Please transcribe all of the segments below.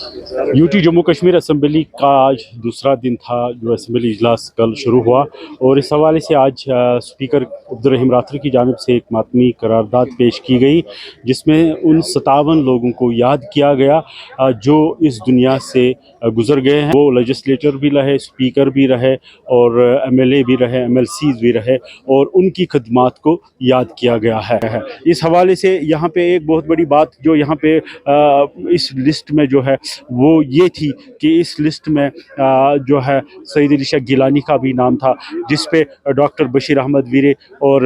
UT Jammu Kashmir assembly का आज दूसरा दिन था जो असम्बली इजलास कल शुरू हुआ और इस हवाले से आज स्पीकर अब्दुर्रहीम राथर की जानिब से एक मातमी करारदाद पेश की गई जिसमें उन 57 लोगों को याद किया गया जो इस दुनिया से गुजर गए हैं। वो लेजिस्लेटर भी रहे, स्पीकर भी रहे और एमएलए भी रहे, एमएलसीज भी रहे और उनकी खदमात को याद किया गया है। इस हवाले से यहाँ पे एक बहुत बड़ी बात जो यहाँ पे इस लिस्ट में जो है वो ये थी कि इस लिस्ट में जो है सईद अली शाह गिलानी का भी नाम था, जिस पे डॉक्टर बशीर अहमद वीरे और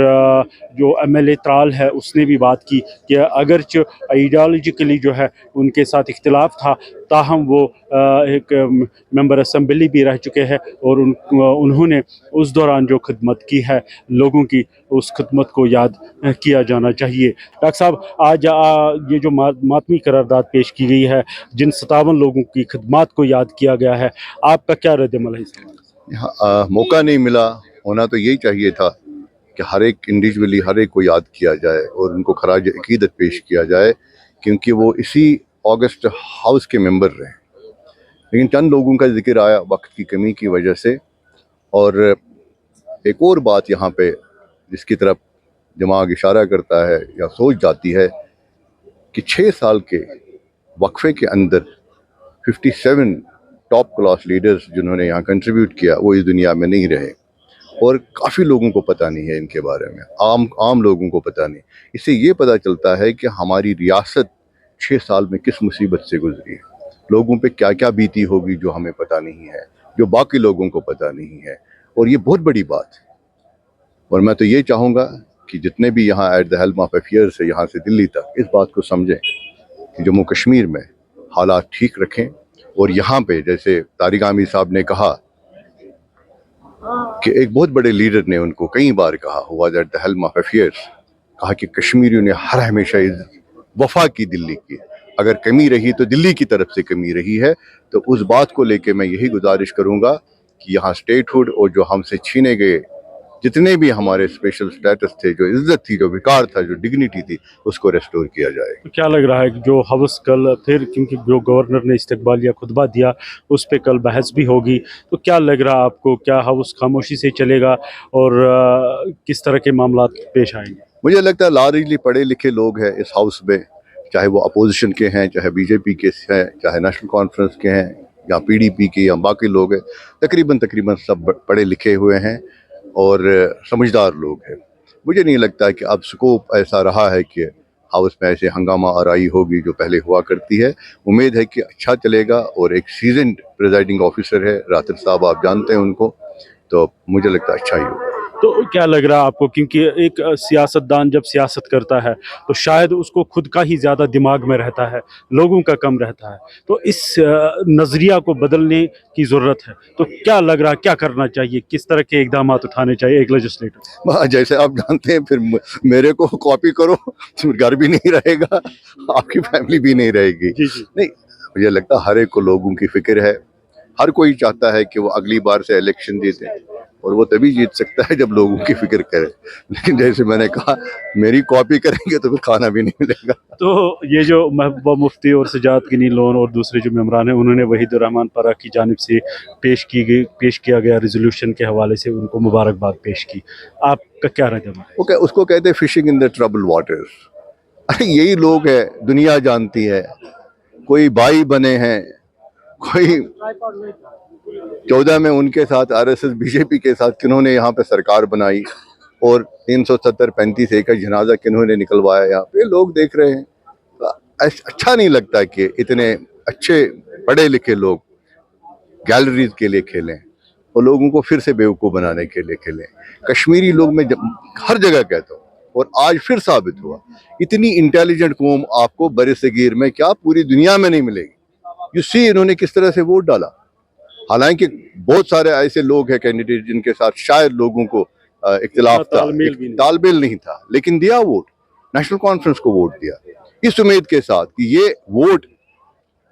जो एमएलए त्राल है उसने भी बात की कि अगरचे आइडियालॉजिकली जो है उनके साथ इख्तिलाफ था, ताहम वो एक मेंबर असम्बली भी रह चुके हैं और उन्होंने उस दौरान जो खिदमत की है लोगों की, उस खिदमत को याद किया जाना चाहिए। डॉक्टर साहब, आज ये जो मातमी करारदाद पेश की गई है, जिन 57 लोगों की खिदमत को याद किया गया है, आपका क्या रद्द-ए-अमल है इस हवाले से? मौका नहीं मिला, होना तो यही चाहिए था कि हर एक इंडिविजुअली हर एक को याद किया जाए और उनको खराज अकीदत पेश किया जाए, क्योंकि वो इसी अगस्त हाउस के मेंबर रहे। लेकिन चंद लोगों का जिक्र आया वक्त की कमी की वजह से। और एक और बात यहाँ पे जिसकी तरफ दिमाग इशारा करता है या सोच जाती है कि 6 साल के वक्फे के अंदर 57 टॉप क्लास लीडर्स जिन्होंने यहाँ कंट्रीब्यूट किया वो इस दुनिया में नहीं रहे और काफ़ी लोगों को पता नहीं है इनके बारे में, आम लोगों को पता नहीं। इससे ये पता चलता है कि हमारी रियासत 6 साल में किस मुसीबत से गुजरी है, लोगों पे क्या क्या बीती होगी जो हमें पता नहीं है, जो बाकी लोगों को पता नहीं है। और ये बहुत बड़ी बात है। और मैं तो ये चाहूँगा कि जितने भी यहाँ at the helm of affairs है यहाँ से दिल्ली तक, इस बात को समझें कि जम्मू कश्मीर में हालात ठीक रखें। और यहाँ पे जैसे तारिक आमिर साहब ने कहा कि एक बहुत बड़े लीडर ने उनको कई बार कहा, हुआ at the helm of affairs, कहा कि कश्मीरियों ने हर हमेशा वफा की दिल्ली की, अगर कमी रही तो दिल्ली की तरफ से कमी रही है। तो उस बात को लेके मैं यही गुजारिश करूँगा कि यहाँ स्टेटहुड और जो हमसे छीने गए जितने भी हमारे स्पेशल स्टेटस थे, जो इज्जत थी, जो विकार था, जो डिग्निटी थी, उसको रेस्टोर किया जाए। तो क्या लग रहा है कि जो हाउस कल फिर, क्योंकि जो गवर्नर ने इस्तकबालिया खुतबा दिया उस पे कल बहस भी होगी, तो क्या लग रहा है आपको, क्या हाउस खामोशी से चलेगा और किस तरह के मामला पेश आएंगे? मुझे लगता है लार्जली पढ़े लिखे लोग हैं इस हाउस में, चाहे वो अपोजिशन के हैं, चाहे बीजेपी के हैं, चाहे नेशनल कॉन्फ्रेंस के हैं या पीडीपी के या बाकी लोग हैं, तकरीबन सब पढ़े लिखे हुए हैं और समझदार लोग हैं। मुझे नहीं लगता कि अब स्कोप ऐसा रहा है कि हाउस में ऐसे हंगामा आराई होगी जो पहले हुआ करती है। उम्मीद है कि अच्छा चलेगा और एक सीजन्ड प्रिजाइडिंग ऑफिसर है राथर साहब, आप जानते हैं उनको, तो मुझे लगता है अच्छा ही होगा। तो क्या लग रहा है आपको, क्योंकि एक सियासतदान जब सियासत करता है तो शायद उसको खुद का ही ज़्यादा दिमाग में रहता है, लोगों का कम रहता है, तो इस नज़रिया को बदलने की ज़रूरत है। तो क्या लग रहा है, क्या करना चाहिए, किस तरह के इकदाम उठाने चाहिए एक लेजिस्लेटर? जैसे आप जानते हैं, फिर मेरे को कॉपी करो तो घर भी नहीं रहेगा, आपकी फैमिली भी नहीं रहेगी। जी जी। नहीं, मुझे लगता है हर एक को लोगों की फिक्र है, हर कोई चाहता है कि वो अगली बार से इलेक्शन जीते और वो तभी जीत सकता है जब लोगों की फिक्र करे। लेकिन जैसे मैंने कहा, मेरी कॉपी करेंगे तो फिर खाना भी नहीं मिलेगा। तो ये जो महबूबा मुफ्ती और सजाद गिनी लोन और दूसरे जो मेम्बरान हैं, उन्होंने वहीदुर रहमान परा की जानिब से पेश किया गया रेजोल्यूशन के हवाले से उनको मुबारकबाद पेश की, आपका क्या रद्द-ए-अमल है? उसको कहते हैं fishing in the trouble waters. अरे यही लोग है, दुनिया जानती है, कोई भाई बने हैं, कोई 14 में उनके साथ आरएसएस बीजेपी के साथ किन्होंने यहाँ पे सरकार बनाई और 370-35 एकड़ जनाजा किन्होंने निकलवाया, यहाँ पे लोग देख रहे हैं। तो अच्छा नहीं लगता कि इतने अच्छे पढ़े लिखे लोग गैलरीज के लिए खेलें और लोगों को फिर से बेवकूफ़ बनाने के लिए खेलें। कश्मीरी लोग मैं हर जगह कहता हूँ और आज फिर साबित हुआ, इतनी इंटेलिजेंट कौम आपको बरसगीर में क्या पूरी दुनिया में नहीं मिलेगी। यू सी, इन्होंने किस तरह से वोट डाला। हालांकि बहुत सारे ऐसे लोग हैं कैंडिडेट जिनके साथ शायद लोगों को इख्तिलाफ था, तालमेल नहीं था, लेकिन दिया वोट, नेशनल कॉन्फ्रेंस को वोट दिया, इस उम्मीद के साथ कि ये वोट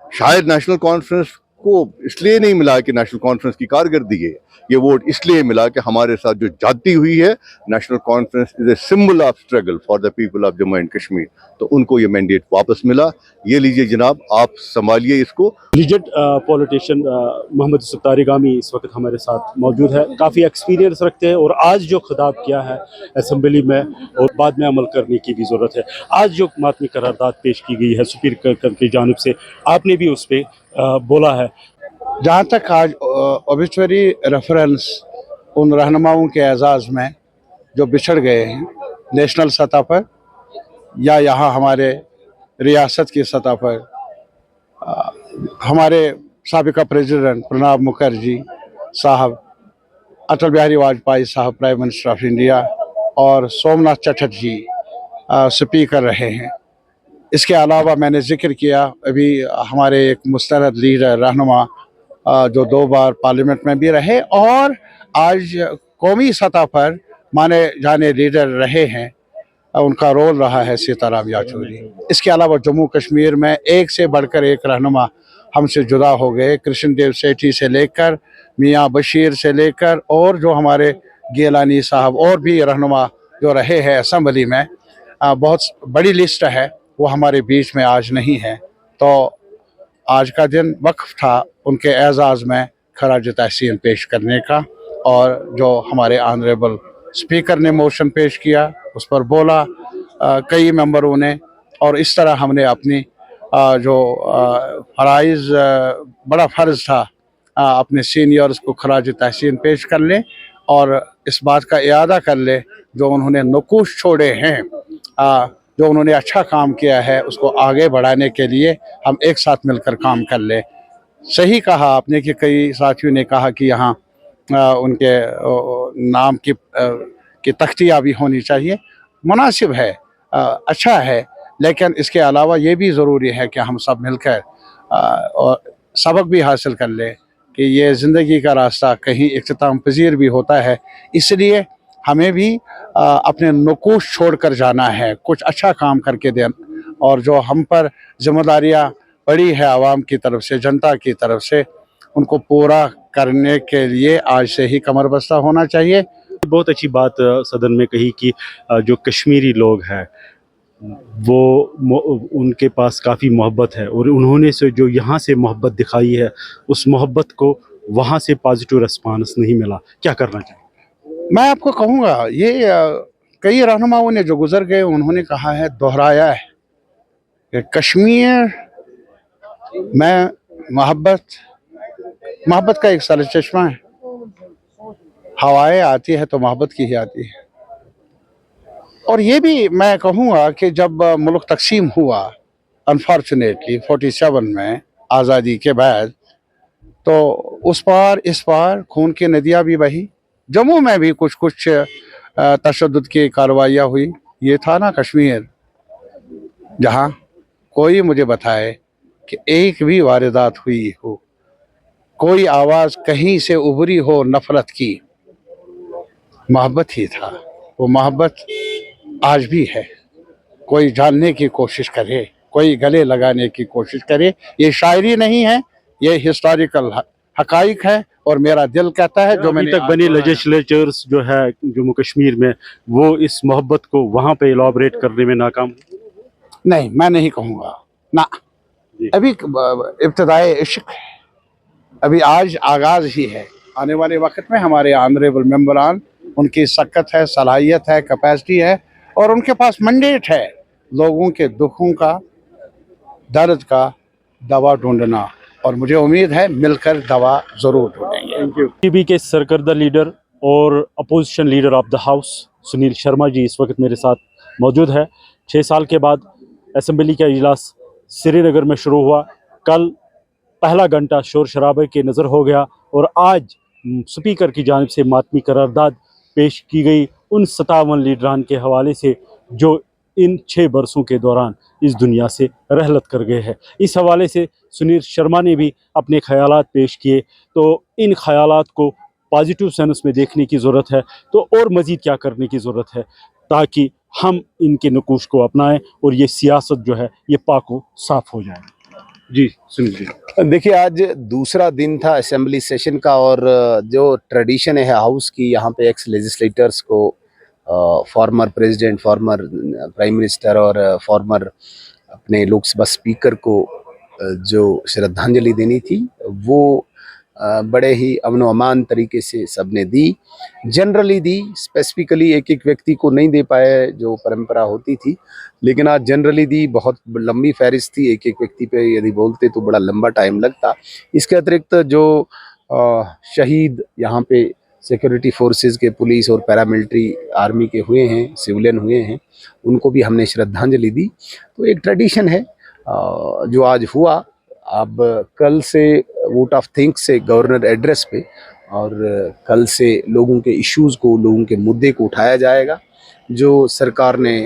शायद नेशनल कॉन्फ्रेंस को इसलिए नहीं मिला कि नेशनल कॉन्फ्रेंस की कारकर्दगी है, ये वोट इसलिए मिला कि हमारे साथ जो जाती हुई है, national conference is a symbol of struggle for the people of Jammu and Kashmir, तो उनको ये मैंडेट वापस मिला। ये लीजिए जनाब, आप संभालिए इसको। लीजेंड पॉलिटिशियन मोहम्मद यूसुफ तारिगामी इस वक्त हमारे साथ मौजूद है, काफ़ी एक्सपीरियंस रखते हैं और आज जो खिताब किया है असम्बली में और बाद में अमल करने की भी ज़रूरत है। आज जो मातमी करारदाद पेश की गई है स्पीकर की जानिब से, आपने भी उस पर बोला है। जहाँ तक आज ओबिचुअरी रेफरेंस उन रहनुमाओं के एजाज़ में जो बिछड़ गए हैं नेशनल सतह पर या यहाँ हमारे रियासत की सतह पर, हमारे साबिका प्रेसिडेंट प्रणब मुखर्जी साहब, अटल बिहारी वाजपेयी साहब प्राइम मिनिस्टर ऑफ इंडिया और सोमनाथ चटर्जी स्पीकर रहे हैं। इसके अलावा मैंने जिक्र किया अभी हमारे एक मुस्तरद लीडर रहनुमा जो 2 बार पार्लियामेंट में भी रहे और आज कौमी सतह पर माने जाने लीडर रहे हैं, उनका रोल रहा है सीताराम याचूरी। इसके अलावा जम्मू कश्मीर में एक से बढ़कर एक रहनुमा हमसे जुदा हो गए, कृष्ण देव सेठी से लेकर मियाँ बशीर से लेकर और जो हमारे गेलानी साहब और भी रहनुमा जो रहे हैं असम्बली में, बहुत बड़ी लिस्ट है, वो हमारे बीच में आज नहीं है। तो आज का दिन वक्फ था उनके एजाज़ में खराज तहसीन पेश करने का, और जो हमारे ऑनरेबल स्पीकर ने मोशन पेश किया उस पर बोला कई मेंबरों ने, और इस तरह हमने अपनी जो फ़राइज़ बड़ा फ़र्ज़ था अपने सीनियर्स को खराज तहसीन पेश कर लें और इस बात का इयादा कर ले जो उन्होंने नकूश छोड़े हैं, जो उन्होंने अच्छा काम किया है उसको आगे बढ़ाने के लिए हम एक साथ मिलकर काम कर ले। सही कहा आपने कि कई साथियों ने कहा कि यहाँ उनके नाम की तख्तियाँ भी होनी चाहिए, मुनासिब है, अच्छा है, लेकिन इसके अलावा ये भी ज़रूरी है कि हम सब मिलकर और सबक भी हासिल कर लें कि ये ज़िंदगी का रास्ता कहीं इख्तिताम पजीर भी होता है, इसलिए हमें भी अपने नकूश छोड़ कर जाना है, कुछ अच्छा काम करके देना, और जो हम पर जिम्मेदारियाँ पड़ी है आवाम की तरफ से, जनता की तरफ से, उनको पूरा करने के लिए आज से ही कमर बस्ता होना चाहिए। बहुत अच्छी बात सदन में कही कि जो कश्मीरी लोग हैं वो उनके पास काफ़ी मोहब्बत है और उन्होंने से जो यहाँ से मोहब्बत दिखाई है उस मोहब्बत को वहाँ से पॉजिटिव रिस्पांस नहीं मिला, क्या करना चाहिए? मैं आपको कहूँगा ये कई रहनुमाओं ने जो गुजर गए उन्होंने कहा है, दोहराया है कि कश्मीर में मोहब्बत का एक सरचश्मा है, हवाएं आती है तो मोहब्बत की ही आती है। और ये भी मैं कहूँगा कि जब मुल्क तकसीम हुआ अनफॉर्चुनेटली 47 में आज़ादी के बाद, तो उस पार इस पार खून की नदियाँ भी बही, जम्मू में भी कुछ तशद्दुद की कार्रवाइयाँ हुई। ये था ना कश्मीर जहाँ कोई मुझे बताए कि एक भी वारदात हुई हो, कोई आवाज़ कहीं से उभरी हो नफरत की, मोहब्बत ही था। वो मोहब्बत आज भी है। कोई जानने की कोशिश करे, कोई गले लगाने की कोशिश करे, ये शायरी नहीं है, ये हिस्टोरिकल हकाइक है, और मेरा दिल कहता है जो अभी तक बनी लेजिस्लेचर्स जो है जम्मू कश्मीर में वो इस मोहब्बत को वहाँ पे इलाबरेट करने में नाकाम। नहीं, मैं नहीं कहूँगा ना, अभी इब्तिदाए इश्क है, अभी आज आगाज़ ही है। आने वाले वक्त में हमारे ऑनरेबल मेंबरान, उनकी सकत है, सलाहियत है, कैपेसिटी है, और उनके पास मैंडेट है लोगों के दुखों का, दर्द का दवा ढूंढना, और मुझे उम्मीद है मिलकर दवा ज़रूर ढूंढेंगे। पीपीपी के सरकर्दा लीडर और opposition leader of the house Sunil Sharma ji इस वक्त मेरे साथ मौजूद है। 6 साल के बाद असम्बली का इजलास श्रीनगर में शुरू हुआ। कल पहला घंटा शोर शराबे के नज़र हो गया और आज स्पीकर की जानिब से मातमी करारदाद पेश की गई उन 57 लीडरान के हवाले से जो इन 6 बरसों के दौरान इस दुनिया से रहलत कर गए हैं। इस हवाले से सुनील शर्मा ने भी अपने ख्यालात पेश किए, तो इन ख्यालात को पॉजिटिव सेंस में देखने की ज़रूरत है, तो और मज़ीद क्या करने की ज़रूरत है ताकि हम इनके नकूश को अपनाएं और ये सियासत जो है ये पाक व साफ़ हो जाए। जी सुनील। देखिए, आज दूसरा दिन था असेंबली सेशन का और जो ट्रेडिशन है हाउस की, यहाँ पे एक्स लेजिस्लेटर्स को former president, former prime minister और फॉर्मर अपने लोकसभा स्पीकर को जो श्रद्धांजलि देनी थी वो बड़े ही अमन अमान तरीके से सबने दी, जनरली दी। स्पेसिफिकली एक एक व्यक्ति को नहीं दे पाए जो परंपरा होती थी, लेकिन आज जनरली दी। बहुत लंबी फहरिस्त थी, एक एक व्यक्ति पे यदि बोलते तो बड़ा लंबा टाइम लगता। इसके अतिरिक्त जो शहीद यहाँ पे सिक्योरिटी फोर्सेस के, पुलिस और पैरामिलिट्री आर्मी के हुए हैं, सिविलियन हुए हैं, उनको भी हमने श्रद्धांजलि दी। तो एक ट्रेडिशन है जो आज हुआ। अब कल से वोट ऑफ थैंक्स से गवर्नर एड्रेस पे, और कल से लोगों के इश्यूज़ को, लोगों के मुद्दे को उठाया जाएगा। जो सरकार ने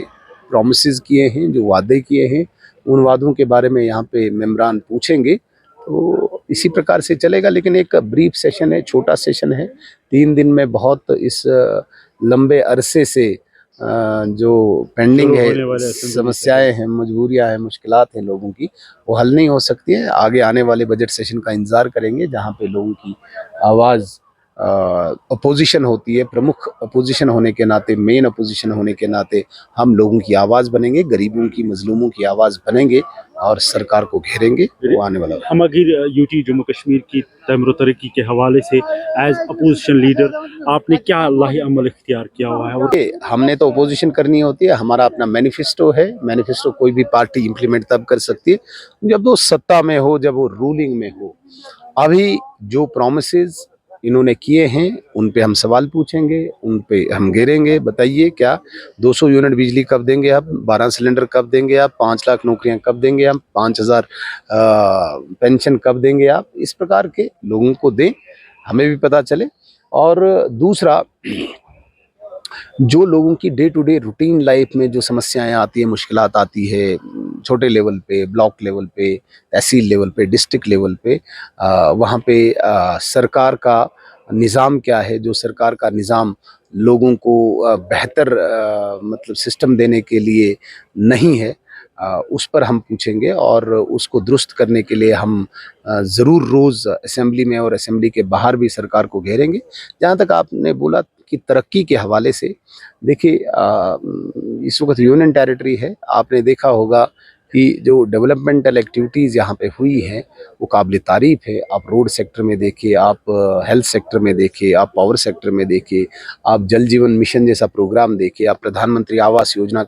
प्रॉमिसेस किए हैं, जो वादे किए हैं, उन वादों के बारे में यहाँ पे मेंबरान पूछेंगे। तो इसी प्रकार से चलेगा। लेकिन एक ब्रीफ सेशन है, छोटा सेशन है। 3 दिन में बहुत इस लंबे अरसे से जो पेंडिंग शुरू है, होने वाले असेंबली समस्याएं हैं, मजबूरियां हैं, मुश्किलात हैं लोगों की, वो हल नहीं हो सकती है। आगे आने वाले बजट सेशन का इंतजार करेंगे, जहां पे लोगों की आवाज़ अपोजिशन होती है। प्रमुख अपोजिशन होने के नाते, मेन अपोजिशन होने के नाते हम लोगों की आवाज़ बनेंगे, गरीबों की, मजलूमों की आवाज़ बनेंगे और सरकार को घेरेंगे। वो आने वाला हम अगर यूटी जम्मू कश्मीर की तमरो तरक्की के हवाले से एज अपोजिशन लीडर आपने क्या लाही अमल इख्तियार किया हुआ है? और हमने तो अपोजिशन करनी होती है, हमारा अपना मैनिफेस्टो है। मैनिफेस्टो कोई भी पार्टी इंप्लीमेंट तब कर सकती है जब वो सत्ता में हो, जब वो रूलिंग में हो। अभी जो प्रॉमिसेस इन्होंने किए हैं उन पे हम सवाल पूछेंगे, उन पे हम घेरेंगे। बताइए, क्या 200 यूनिट बिजली कब देंगे आप? 12 सिलेंडर कब देंगे आप? 5 लाख नौकरियां कब देंगे आप? 5,000 पेंशन कब देंगे आप? इस प्रकार के लोगों को दें, हमें भी पता चले। और दूसरा, जो लोगों की day to day routine life में जो समस्याएं आती है, मुश्किलात आती है, छोटे लेवल पे, ब्लॉक लेवल पे, तहसील लेवल पे, डिस्ट्रिक्ट लेवल पे, वहाँ पे सरकार का निज़ाम क्या है, जो सरकार का निज़ाम लोगों को बेहतर मतलब सिस्टम देने के लिए नहीं है, उस पर हम पूछेंगे। और उसको दुरुस्त करने के लिए हम ज़रूर रोज़ असेंबली में और असेंबली के बाहर भी सरकार को घेरेंगे। जहाँ तक आपने बोला कि तरक्की के हवाले से, देखिए इस वक्त यूनियन टेरिटरी है। आपने देखा होगा कि जो डेवलपमेंटल एक्टिविटीज़ यहाँ पे हुई हैं वो काबिल तारीफ़ है। आप रोड सेक्टर में देखिए, आप हेल्थ सेक्टर में देखिए, आप पावर सेक्टर में देखिए, आप जल जीवन मिशन जैसा प्रोग्राम देखिए, आप प्रधानमंत्री आवास योजना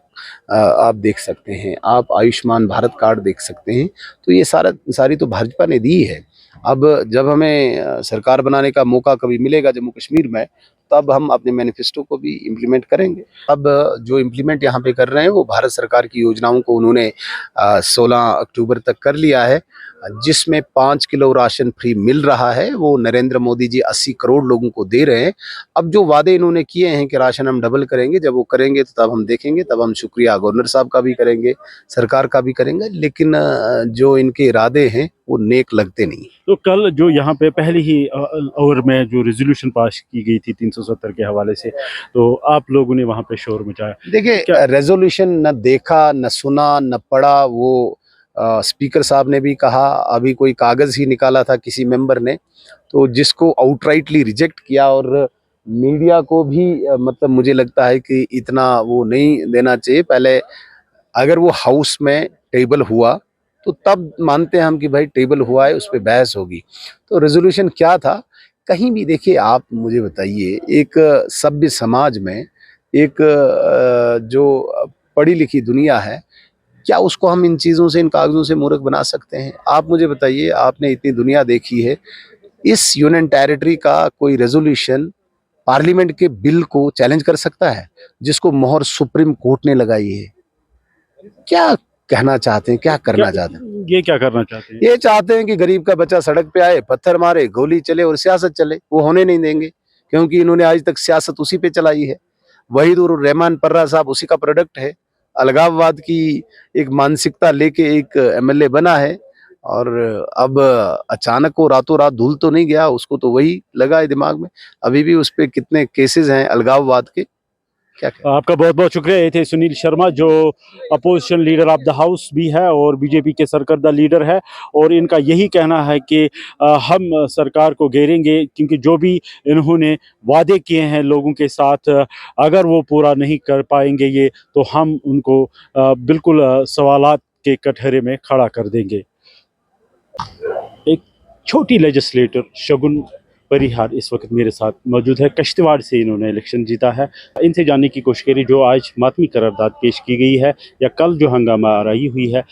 आप देख सकते हैं, आप आयुष्मान भारत कार्ड देख सकते हैं। तो ये सारी तो भाजपा ने दी है। अब जब हमें सरकार बनाने का मौका कभी मिलेगा जम्मू कश्मीर में, तब हम अपने मैनिफेस्टो को भी इम्प्लीमेंट करेंगे। अब जो इम्प्लीमेंट यहाँ पे कर रहे हैं वो भारत सरकार की योजनाओं को उन्होंने 16 अक्टूबर तक कर लिया है, जिसमें 5 किलो राशन फ्री मिल रहा है। वो नरेंद्र मोदी जी 80 करोड़ लोगों को दे रहे हैं। अब जो वादे इन्होंने किए हैं कि राशन हम डबल करेंगे, जब वो करेंगे तो तब हम देखेंगे, तब हम शुक्रिया गवर्नर साहब का भी करेंगे, सरकार का भी करेंगे। लेकिन जो इनके इरादे हैं वो नेक लगते नहीं। तो कल जो यहाँ पे पहले ही ओवर में जो रेजोल्यूशन पास की गई थी 370 के हवाले से, तो आप लोगों ने वहाँ पे शोर मचाया। देखिए, रेजोल्यूशन न देखा, न सुना, न पढ़ा। वो स्पीकर साहब ने भी कहा, अभी कोई कागज़ ही निकाला था किसी मेंबर ने, तो जिसको आउटराइटली रिजेक्ट किया। और मीडिया को भी मतलब मुझे लगता है कि इतना वो नहीं देना चाहिए। पहले अगर वो हाउस में टेबल हुआ तो तब मानते हैं हम कि भाई टेबल हुआ है, उस पर बहस होगी। तो रेजोल्यूशन क्या था? कहीं भी देखिए, आप मुझे बताइए, एक सभ्य समाज में एक जो पढ़ी लिखी दुनिया है, क्या उसको हम इन चीज़ों से, इन कागज़ों से मूर्ख बना सकते हैं? आप मुझे बताइए, आपने इतनी दुनिया देखी है, इस यूनियन टेरिटरी का कोई रेजोल्यूशन पार्लियामेंट के बिल को चैलेंज कर सकता है, जिसको मोहर सुप्रीम कोर्ट ने लगाई है? क्या कहना चाहते हैं, क्या करना चाहते हैं? ये क्या करना चाहते हैं? ये चाहते हैं कि गरीब का बच्चा सड़क पे आए, पत्थर मारे, गोली चले और सियासत चले। वो होने नहीं देंगे, क्योंकि इन्होंने आज तक सियासत उसी पे चलाई है। वहीदुर रहमान पर्रा साहब उसी का प्रोडक्ट है। अलगाववाद की एक मानसिकता लेके एक एमएलए बना है, और अब अचानक वो रातों रात धुल तो नहीं गया, उसको तो वही लगा है दिमाग में। अभी भी उस पे कितने केसेस हैं अलगाववाद के। क्या कहें। आपका बहुत बहुत शुक्रिया। ये थे सुनील शर्मा जो opposition leader of the house भी है और बीजेपी के सरकर्दा लीडर है, और इनका यही कहना है कि हम सरकार को घेरेंगे क्योंकि जो भी इन्होंने वादे किए हैं लोगों के साथ, अगर वो पूरा नहीं कर पाएंगे ये, तो हम उनको बिल्कुल सवालात के कटघरे में खड़ा कर देंगे। एक छोटी लेजिस्लेटर शगुन परिहार इस वक्त मेरे साथ मौजूद है। कश्तवाड़ से इन्होंने इलेक्शन जीता है। इनसे जानने की कोशिश करी जो आज मातमी करारदाद पेश की गई है या कल जो हंगामा आराई हुई है,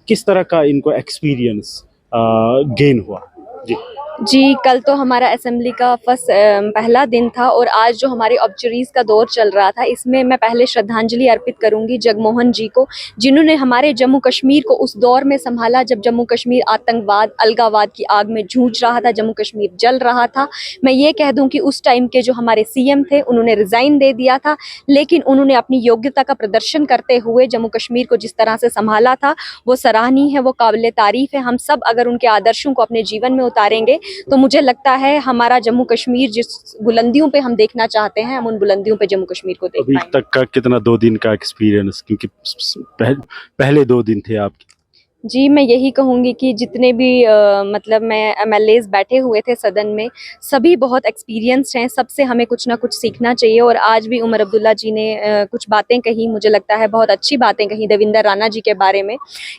किस तरह का इनको एक्सपीरियंस गेन हुआ। जी, कल तो हमारा असेंबली का पहला दिन था और आज जो हमारे ऑब्जरीज का दौर चल रहा था, इसमें मैं पहले श्रद्धांजलि अर्पित करूंगी जगमोहन जी को, जिन्होंने हमारे जम्मू कश्मीर को उस दौर में संभाला जब जम्मू कश्मीर आतंकवाद, अलगावाद की आग में जूझ रहा था, जम्मू कश्मीर जल रहा था। मैं ये कह दूं कि उस टाइम के जो हमारे सीएम थे उन्होंने रिजाइन दे दिया था, लेकिन उन्होंने अपनी योग्यता का प्रदर्शन करते हुए जम्मू कश्मीर को जिस तरह से संभाला था वो सराहनीय है, वो काबिल तारीफ है। हम सब अगर उनके आदर्शों को अपने जीवन में उतारेंगे तो मुझे लगता है हमारा जम्मू कश्मीर जिस बुलंदियों पे हम देखना चाहते हैं, हम उन बुलंदियों पे जम्मू कश्मीर को देख अभी पाएंगे। तक का कितना 2 दिन का एक्सपीरियंस, क्योंकि पहले 2 दिन थे आपके। जी, मैं यही कहूँगी कि जितने भी मतलब मैं एमएलएज बैठे हुए थे सदन में, सभी बहुत एक्सपीरियंस्ड हैं, सबसे हमें कुछ ना कुछ सीखना चाहिए। और आज भी उमर अब्दुल्ला जी ने कुछ बातें कही, मुझे लगता है बहुत अच्छी बातें कही देवेंद्र राणा जी के बारे में,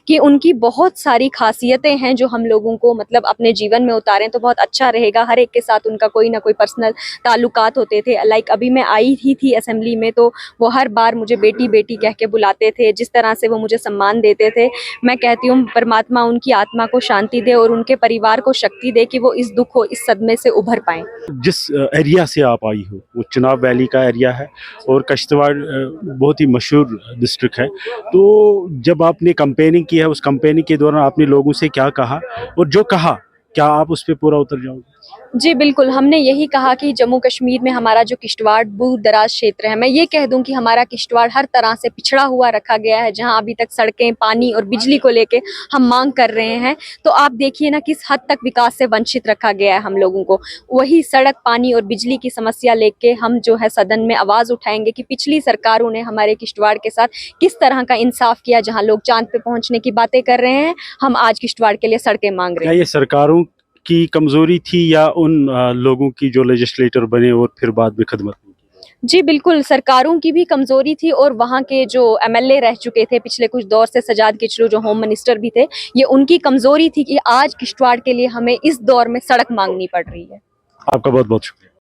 कि उनकी बहुत सारी खासियतें हैं जो हम लोगों को मतलब अपने जीवन में उतारें तो बहुत अच्छा रहेगा। हर एक के साथ उनका कोई ना कोई पर्सनल ताल्लुकात होते थे। लाइक अभी मैं आई ही थी असेंबली में, तो वो हर बार मुझे बेटी बेटी कह के बुलाते थे, जिस तरह से वो मुझे सम्मान देते थे। मैं कहती हूँ परमात्मा उनकी आत्मा को शांति दे और उनके परिवार को शक्ति दे कि वो इस दुख हो, इस सदमे से उभर पाएं। जिस एरिया से आप आई हो वो चिनाब वैली का एरिया है और कश्तवाड़ बहुत ही मशहूर डिस्ट्रिक्ट है। तो जब आपने कैंपेनिंग की है, उस कैंपेनिंग के दौरान आपने लोगों से क्या कहा, और जो कहा क्या आप उस पर पूरा उतर जाओगे? जी बिल्कुल, हमने यही कहा कि जम्मू कश्मीर में हमारा जो किश्तवाड़ दूर दराज क्षेत्र है, मैं ये कह दूं कि हमारा किश्तवाड़ हर तरह से पिछड़ा हुआ रखा गया है, जहां अभी तक सड़कें, पानी और बिजली को लेके हम मांग कर रहे हैं। तो आप देखिए ना किस हद तक विकास से वंचित रखा गया है हम लोगों को। वही सड़क, पानी और बिजली की समस्या लेके हम जो है सदन में आवाज़ उठाएंगे कि पिछली सरकारों ने हमारे किश्तवाड़ के साथ किस तरह का इंसाफ किया। जहाँ लोग चांद पे पहुँचने की बातें कर रहे हैं, हम आज किश्तवाड़ के लिए सड़कें मांग रहे क्या हैं। ये सरकारों की कमजोरी थी या उन लोगों की जो लेजिस्लेटर बने और फिर बाद में खदमत नहीं की? जी बिल्कुल, सरकारों की भी कमज़ोरी थी और वहाँ के जो एमएलए रह चुके थे पिछले कुछ दौर से, सजाद किचलू जो होम मिनिस्टर भी थे, ये उनकी कमज़ोरी थी कि आज किश्तवाड़ के लिए हमें इस दौर में सड़क मांगनी पड़ रही है। आपका बहुत बहुत शुक्रिया।